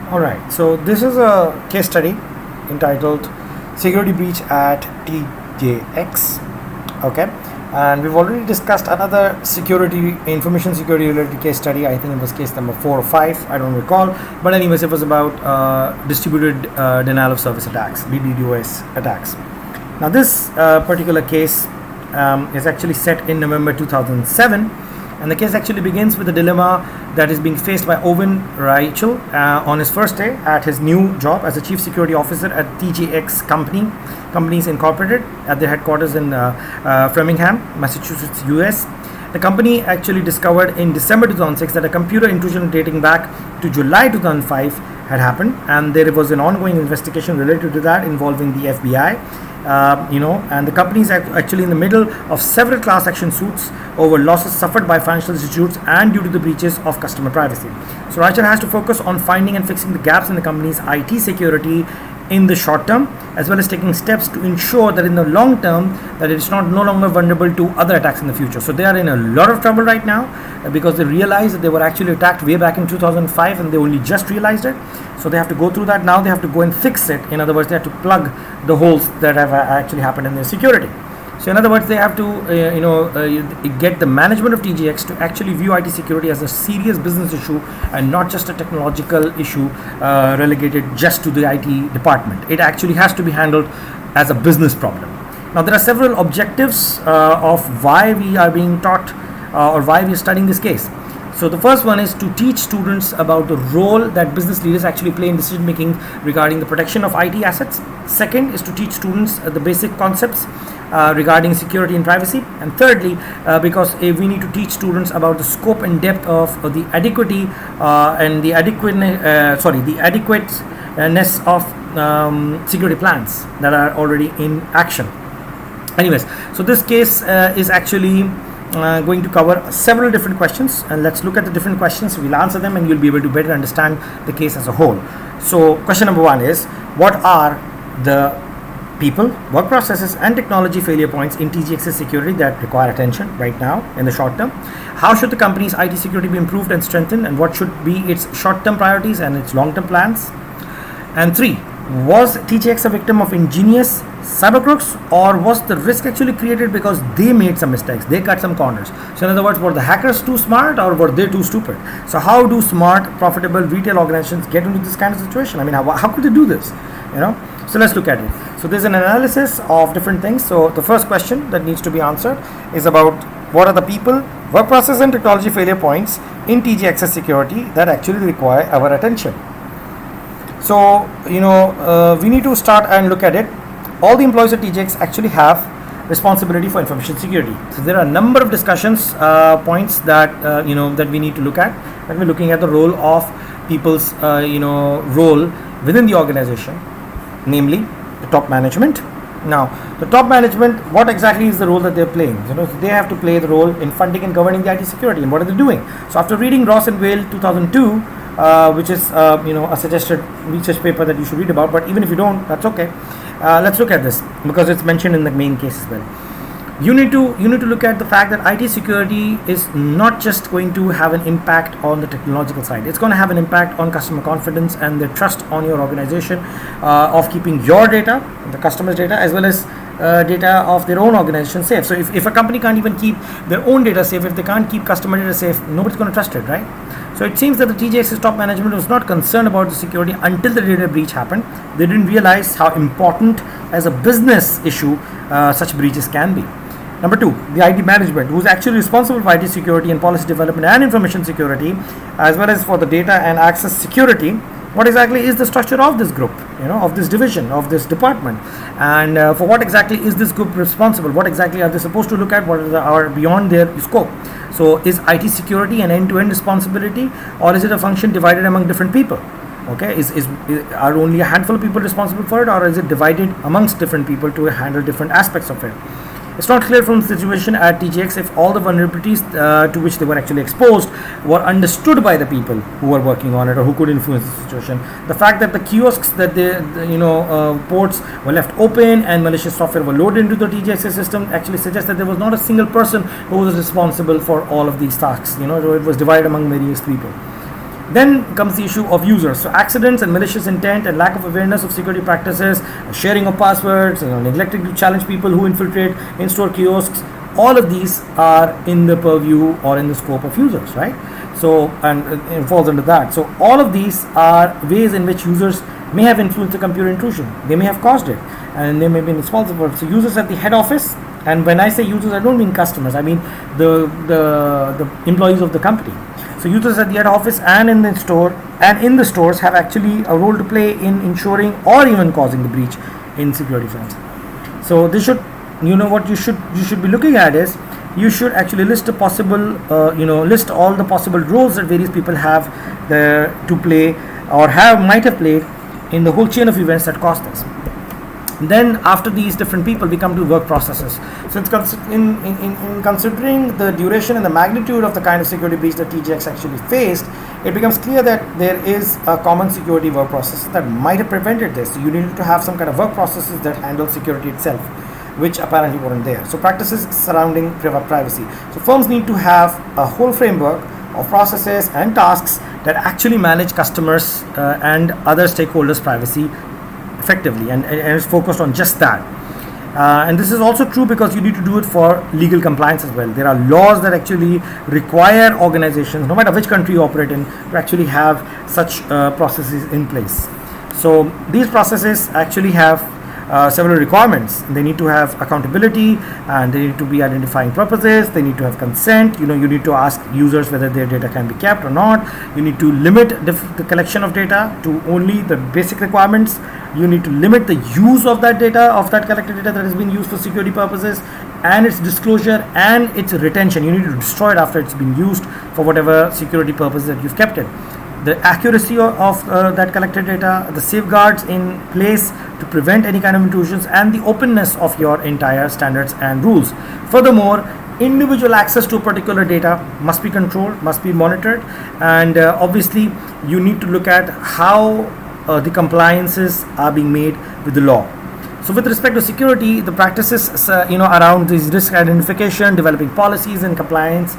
Alright, so this is a case study entitled Security Breach at TJX. Okay, and we've already discussed another information security related case study. I think it was case number 4 or 5, I don't recall. But anyways, it was about distributed denial of service attacks, DDoS attacks. Now this particular case is actually set in November 2007. And the case actually begins with a dilemma that is being faced by Owen Rachel on his first day at his new job as a chief security officer at TJX Companies Incorporated at their headquarters in Framingham, Massachusetts, US. The company actually discovered in December 2006 that a computer intrusion dating back to July 2005 had happened, and there was an ongoing investigation related to that involving the FBI. And the company is actually in the middle of several class action suits over losses suffered by financial institutes and due to the breaches of customer privacy. So Rachel has to focus on finding and fixing the gaps in the company's IT security in the short term, as well as taking steps to ensure that in the long term that it is no longer vulnerable to other attacks in the future. So they are in a lot of trouble right now because they realized that they were actually attacked way back in 2005 and they only just realized it. So they have to go through that now. They have to go and fix it. In other words, they have to plug the holes that have actually happened in their security. So in other words, they have to get the management of TJX to actually view IT security as a serious business issue and not just a technological issue relegated just to the IT department. It actually has to be handled as a business problem. Now there are several objectives of why we are being taught or why we are studying this case. So the first one is to teach students about the role that business leaders actually play in decision making regarding the protection of IT assets. Second is to teach students the basic concepts regarding security and privacy. And thirdly, because we need to teach students about the scope and depth of the adequacy and the adequateness of security plans that are already in action. Anyways, so this case is actually going to cover several different questions, and let's look at the different questions. We'll answer them and you'll be able to better understand the case as a whole. So question number 1 is, what are the people, work processes and technology failure points in TJX's security that require attention right now in the short term? How should the company's IT security be improved and strengthened, and what should be its short-term priorities and its long-term plans? And 3, was TJX a victim of ingenious cyber crooks, or was the risk actually created because they made some mistakes, they cut some corners? So in other words, were the hackers too smart or were they too stupid? So how do smart, profitable retail organizations get into this kind of situation? I mean, how could they do this? So let's look at it. So there's an analysis of different things. So the first question that needs to be answered is about what are the people, work process and technology failure points in TJX's security that actually require our attention. So we need to start and look at it. All the employees at TJX actually have responsibility for information security. So there are a number of discussions points that that we need to look at when we're looking at the role of people's role within the organization, namely the top management. Now the top management, what exactly is the role that they're playing? They have to play the role in funding and governing the IT security, and what are they doing? So after reading Ross and Whale 2002, which is a suggested research paper that you should read about, but even if you don't, that's okay. Let's look at this because it's mentioned in the main case as well. You need to look at the fact that IT security is not just going to have an impact on the technological side. It's going to have an impact on customer confidence and their trust on your organization of keeping your data, the customer's data, as well as data of their own organization safe. So if a company can't even keep their own data safe, if they can't keep customer data safe, nobody's going to trust it, right? So it seems that the TJX's top management was not concerned about the security until the data breach happened. They didn't realize how important as a business issue such breaches can be. Number 2, the IT management, who is actually responsible for IT security and policy development and information security, as well as for the data and access security. What exactly is the structure of this group, of this division, of this department, and for what exactly is this group responsible? What exactly are they supposed to look at? What are beyond their scope? So is IT security an end-to-end responsibility, or is it a function divided among different people? Okay, are only a handful of people responsible for it, or is it divided amongst different people to handle different aspects of it? It's not clear from the situation at TJX if all the vulnerabilities to which they were actually exposed were understood by the people who were working on it or who could influence the situation. The fact that the kiosks that ports were left open and malicious software were loaded into the TJX system actually suggests that there was not a single person who was responsible for all of these tasks. It was divided among various people. Then comes the issue of users. So accidents and malicious intent and lack of awareness of security practices, sharing of passwords, neglecting to challenge people who infiltrate in-store kiosks. All of these are in the purview or in the scope of users, right? So, and it falls under that. So all of these are ways in which users may have influenced the computer intrusion. They may have caused it, and they may be responsible. So users at the head office, and when I say users, I don't mean customers. I mean the employees of the company. So users at the head office and in the store and in the stores have actually a role to play in ensuring or even causing the breach in security firms. So this should, what you should be looking at is, you should actually list a possible list all the possible roles that various people have to play or might have played in the whole chain of events that caused this. Then after these different people, we come to work processes. So in considering the duration and the magnitude of the kind of security breach that TJX actually faced, it becomes clear that there is a common security work process that might have prevented this. So you needed to have some kind of work processes that handle security itself, which apparently weren't there. So practices surrounding privacy. So firms need to have a whole framework of processes and tasks that actually manage customers and other stakeholders' privacy effectively, and it's focused on just that. And this is also true because you need to do it for legal compliance as well. There are laws that actually require organizations, no matter which country you operate in, to actually have such processes in place. So these processes actually have several requirements. They need to have accountability, and they need to be identifying purposes. They need to have consent. You need to ask users whether their data can be kept or not. You need to limit the collection of data to only the basic requirements. You need to limit the use of that data, of that collected data that is being used for security purposes, and its disclosure and its retention. You need to destroy it after it's been used for whatever security purpose that you've kept it. The accuracy of that collected data, the safeguards in place to prevent any kind of intrusions, and the openness of your entire standards and rules. Furthermore, individual access to a particular data must be controlled, must be monitored, and obviously you need to look at how the compliances are being made with the law. So with respect to security, the practices around this risk identification, developing policies and compliance,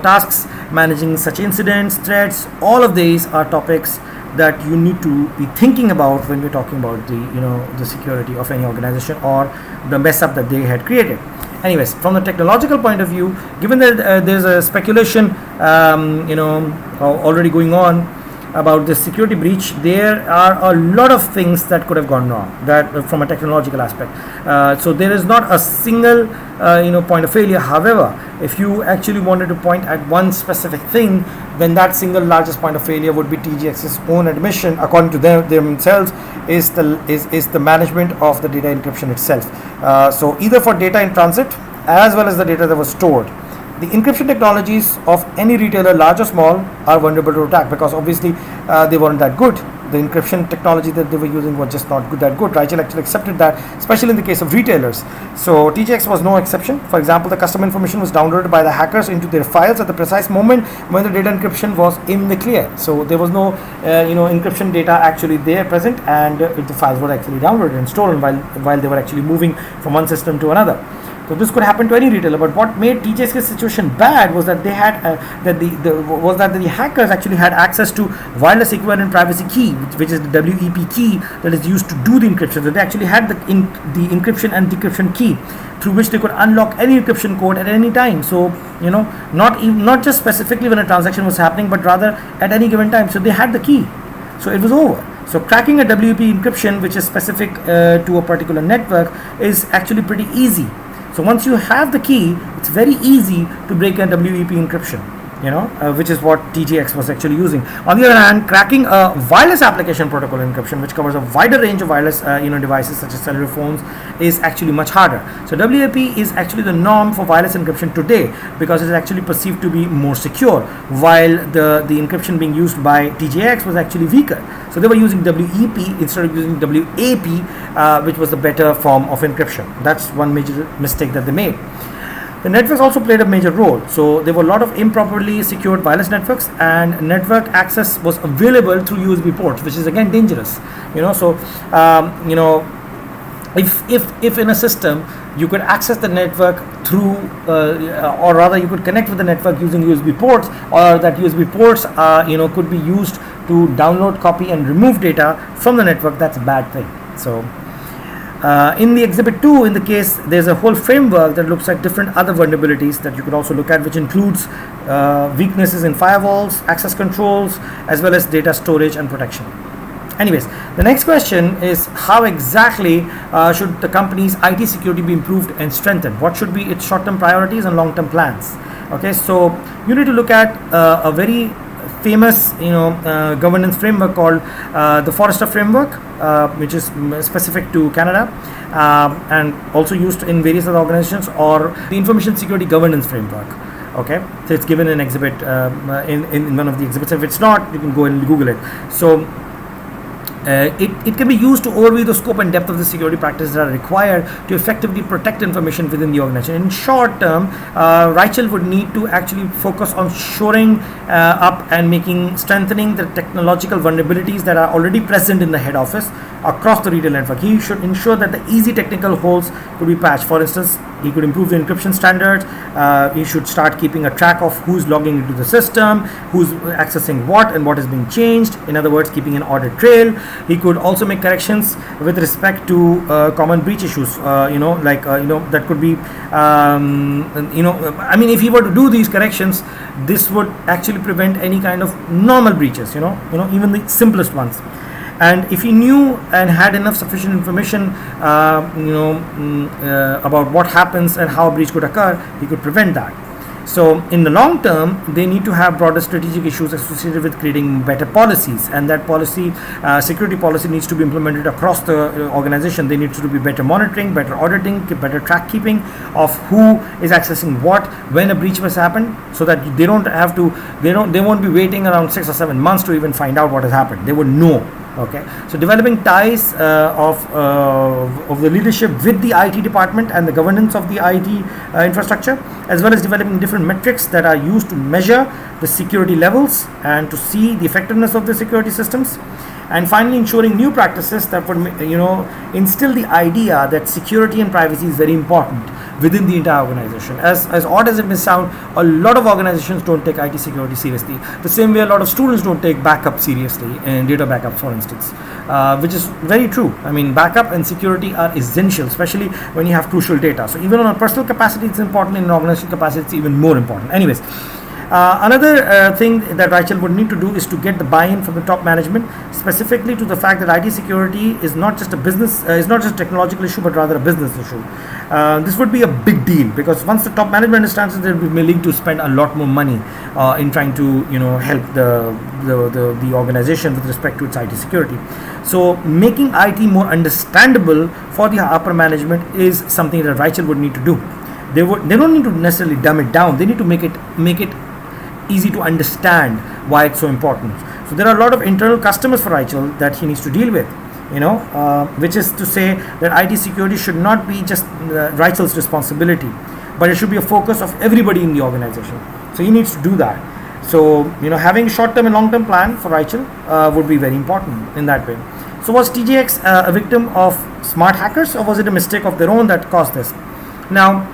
tasks, managing such incidents, threats, all of these are topics that you need to be thinking about when we're talking about the security of any organization or the mess up that they had created. Anyways, from the technological point of view, given that there's a speculation already going on about this security breach, there are a lot of things that could have gone wrong, that from a technological aspect. So there is not a single point of failure. However, if you actually wanted to point at one specific thing, then that single largest point of failure would be TJX's own admission, according to themselves, is the management of the data encryption itself. So either for data in transit as well as the data that was stored. The encryption technologies of any retailer, large or small, are vulnerable to attack because obviously they weren't that good. The encryption technology that they were using was just not that good. Rigel actually accepted that, especially in the case of retailers. So TJX was no exception. For example, the customer information was downloaded by the hackers into their files at the precise moment when the data encryption was in the clear. So there was no encryption data actually there present, and the files were actually downloaded and stolen while they were actually moving from one system to another. So this could happen to any retailer, but what made TJX's situation bad was that they had that the hackers actually had access to wireless equivalent privacy key, which is the WEP key that is used to do the encryption. So they actually had the encryption and decryption key through which they could unlock any encryption code at any time. So not just specifically when a transaction was happening, but rather at any given time. So they had the key. So it was over. So cracking a WEP encryption, which is specific to a particular network, is actually pretty easy. So once you have the key, it's very easy to break a WEP encryption, which is what TJX was actually using. On the other hand, cracking a wireless application protocol encryption, which covers a wider range of wireless devices such as cellular phones, is actually much harder. So WEP is actually the norm for wireless encryption today because it's actually perceived to be more secure, while the encryption being used by TJX was actually weaker. So they were using WEP instead of using WAP, which was the better form of encryption. That's one major mistake that they made. The networks also played a major role. So there were a lot of improperly secured wireless networks, and network access was available through USB ports, which is again dangerous. If in a system you could access the network through, or rather you could connect with the network using USB ports, or that USB ports could be used to download, copy and remove data from the network. That's a bad thing. So in the exhibit 2, in the case, there's a whole framework that looks at different other vulnerabilities that you could also look at, which includes weaknesses in firewalls, access controls, as well as data storage and protection. Anyways, the next question is, how exactly should the company's IT security be improved and strengthened? What should be its short-term priorities and long-term plans? Okay, so you need to look at a very famous governance framework called the Forrester framework, which is specific to Canada and also used in various other organizations, or the information security governance framework. Okay, so it's given in exhibit in one of the exhibits. If it's not, you can go and Google it. So it can be used to overview the scope and depth of the security practices that are required to effectively protect information within the organization. In short term, Rachel would need to actually focus on shoring up and strengthening the technological vulnerabilities that are already present in the head office across the retail network. He should ensure that the easy technical holes could be patched. For instance, he could improve the encryption standards. He should start keeping a track of who's logging into the system, who's accessing what, and what is being changed. In other words, keeping an audit trail. He could also make corrections with respect to common breach issues. That could be, if he were to do these corrections, this would actually prevent any kind of normal breaches. Even the simplest ones. And if he knew and had enough sufficient information, about what happens and how a breach could occur, he could prevent that. So in the long term, they need to have broader strategic issues associated with creating better policies, and that policy, security policy, needs to be implemented across the organization. They need to be better monitoring, better auditing, better track keeping of who is accessing what when a breach has happened, so that they won't be waiting around 6 or 7 months to even find out what has happened. They would know. Okay, so developing ties of the leadership with the IT department and the governance of the IT infrastructure, as well as developing different metrics that are used to measure the security levels and to see the effectiveness of the security systems. And finally, ensuring new practices that would instill the idea that security and privacy is very important within the entire organization. As odd as it may sound, a lot of organizations don't take IT security seriously. The same way a lot of students don't take backup seriously, and data backups, for instance, which is very true. I mean, backup and security are essential, especially when you have crucial data. So even on a personal capacity, it's important. In an organizational capacity, it's even more important. Anyways, another thing that Rachel would need to do is to get the buy-in from the top management, specifically to the fact that IT security is not just a business, is not just a technological issue, but rather a business issue. This would be a big deal, because once the top management understands it, they'll be willing to spend a lot more money in trying to help the organization with respect to its IT security. So making IT more understandable for the upper management is something that Rachel would need to do. They don't need to necessarily dumb it down. They need to make it easy to understand why it's so important. So there are a lot of internal customers for Rachel that he needs to deal with, which is to say that IT security should not be just Rachel's responsibility, but it should be a focus of everybody in the organization. So he needs to do that. So having a short-term and long-term plan for Rachel would be very important in that way. So was TJX a victim of smart hackers, or was it a mistake of their own that caused this? Now,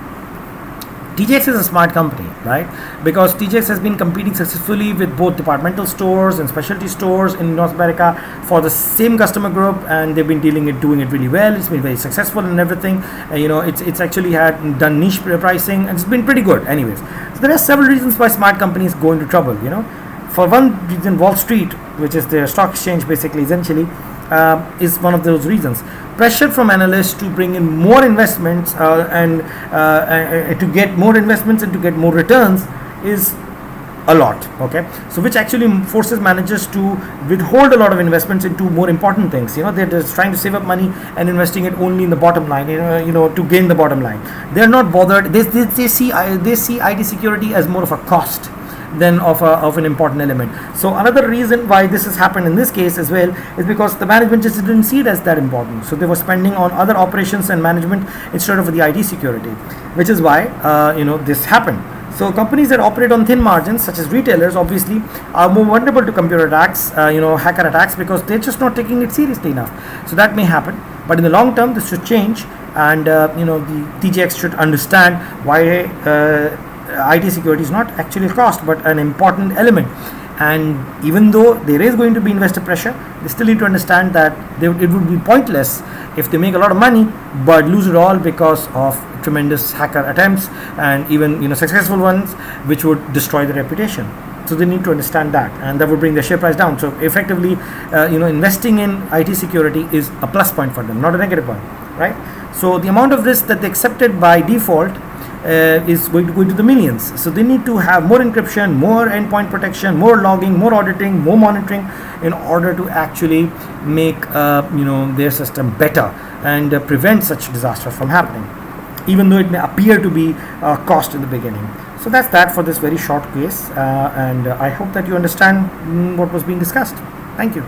TJX is a smart company, right? Because TJX has been competing successfully with both departmental stores and specialty stores in North America for the same customer group, and they've been doing it really well. It's been very successful and everything. It's actually done niche pricing, and it's been pretty good. Anyways, so there are several reasons why smart companies go into trouble. For one reason, Wall Street, which is the stock exchange, basically, essentially, is one of those reasons. Pressure from analysts to bring in more investments and to get more investments and to get more returns is a lot. Okay, so which actually forces managers to withhold a lot of investments into more important things. They're just trying to save up money and investing it only in the bottom line. To gain the bottom line. They're not bothered. They see IT security as more of a cost than of an important element. So another reason why this has happened in this case as well is because the management just didn't see it as that important. So they were spending on other operations and management instead of the IT security, which is why this happened. So companies that operate on thin margins, such as retailers, obviously are more vulnerable to computer attacks, hacker attacks, because they're just not taking it seriously enough. So that may happen, but in the long term, this should change. and the TJX should understand why IT security is not actually a cost but an important element. And even though there is going to be investor pressure, they still need to understand that it would be pointless if they make a lot of money but lose it all because of tremendous hacker attempts and even successful ones, which would destroy their reputation. So they need to understand that, and that would bring their share price down. So effectively, investing in IT security is a plus point for them, not a negative one, right? So the amount of risk that they accepted by default is going to go into the millions. So they need to have more encryption, more endpoint protection, more logging, more auditing, more monitoring in order to actually make their system better and prevent such disasters from happening, even though it may appear to be a cost in the beginning. So that's that for this very short case, and I hope that you understand what was being discussed. Thank you.